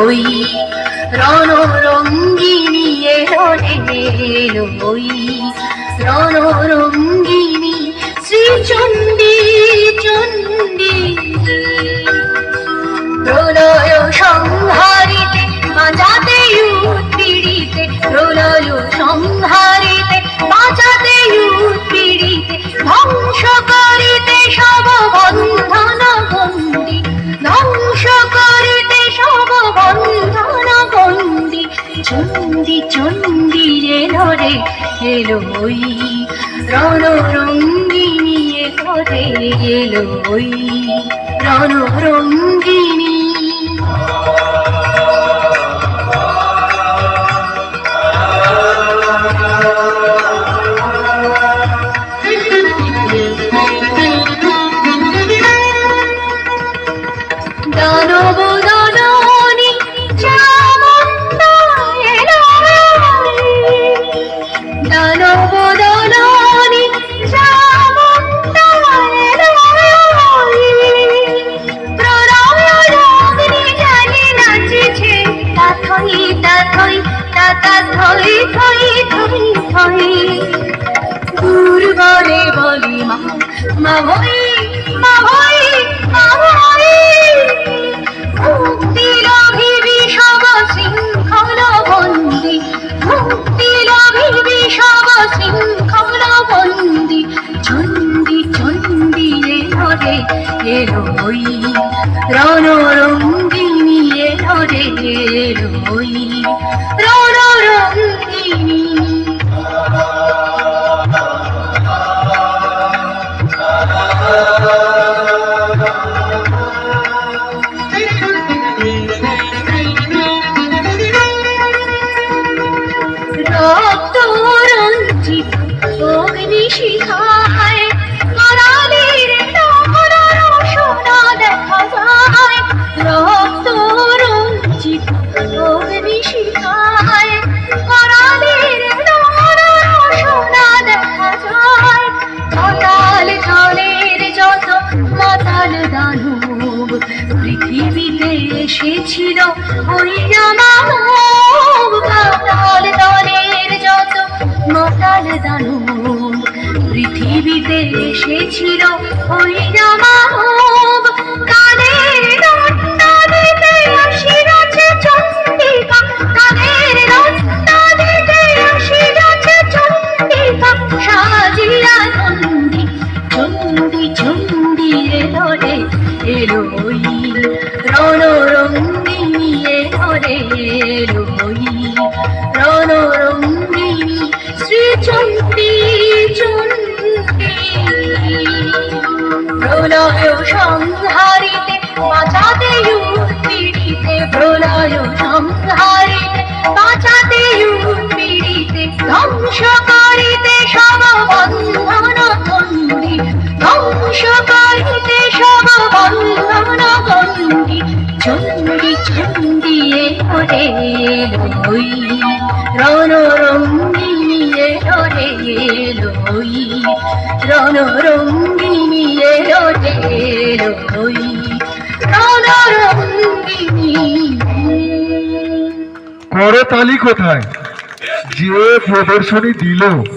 ওই রণরঙ্গিনী এলো ওই রণরঙ্গিনী শ্রীচণ্ডী চণ্ডী প্রলয় সংহারিতে বাঁচাতে উৎপীড়িতে প্রলয় সংহারিতে বাঁচাতে উৎপীড়িতে ধ্বংস করিতে সব বন্ধন বন্দী ধ্বংস করিতে সব বন্ধন বন্দী চণ্ডী চণ্ডী এলো ওই রণরঙ্গিনী এলো ওই রণরঙ্গিনী দানব দাননী চামুণ্ডা এলো দানব দাননী চামুণ্ডা এলো প্রলয় অগ্নি জ্বালি নাচছে তাথই তাথই তাতা থই থই থই থই দুর্বলে বলি মা মা ভই মা ভই মা ভই মুক্তি লাভিবি সব শৃঙ্খল বন্দী মুক্তি লাভিবি সব শৃঙ্খল বন্দী চণ্ডী চণ্ডী এলো ওই রণরঙ্গিনী এলো ওই রণরঙ্গিনী রক্ত রঞ্জিত অগ্নিশিখায় করালির নমন রসনা দেখা যায় রক্ত রঞ্জিত অগ্নিশিখায় করালির নমন রসনা দেখা যায় মাতাল জলের যত মাতাল দানব পৃথিবীতে এসেছিল ওই মানব মাতাল দলের যত মাতাল দানব পৃথিবীতে এসেছিল ওই মানব কাদের রত্না দিতে আসিয়াছে চণ্ডিকা কাদের রত্না দিতে আসিয়াছে চণ্ডিকা সাজিয়া চণ্ডী চণ্ডী চণ্ডী এলো ওই রণরঙ্গিনী এলো ওই রণরঙ্গিনী শ্রীচণ্ডী চণ্ডী প্রলয় সংহারিতে বাঁচাতে উৎপীড়িতে প্রলয় সংহারিতে বাঁচাতে উৎপীড়িতে ধ্বংস করিতে সব বন্ধন বন্দী ধ্বংস করিতে সব বন্ধন বন্দী চণ্ডী চণ্ডী এলো ওই রণরঙ্গিনী এলো ওই রণরঙ্গিনী এলো ওই রণরঙ্গিনী করতালি কোথায় যে প্রদর্শনী দিল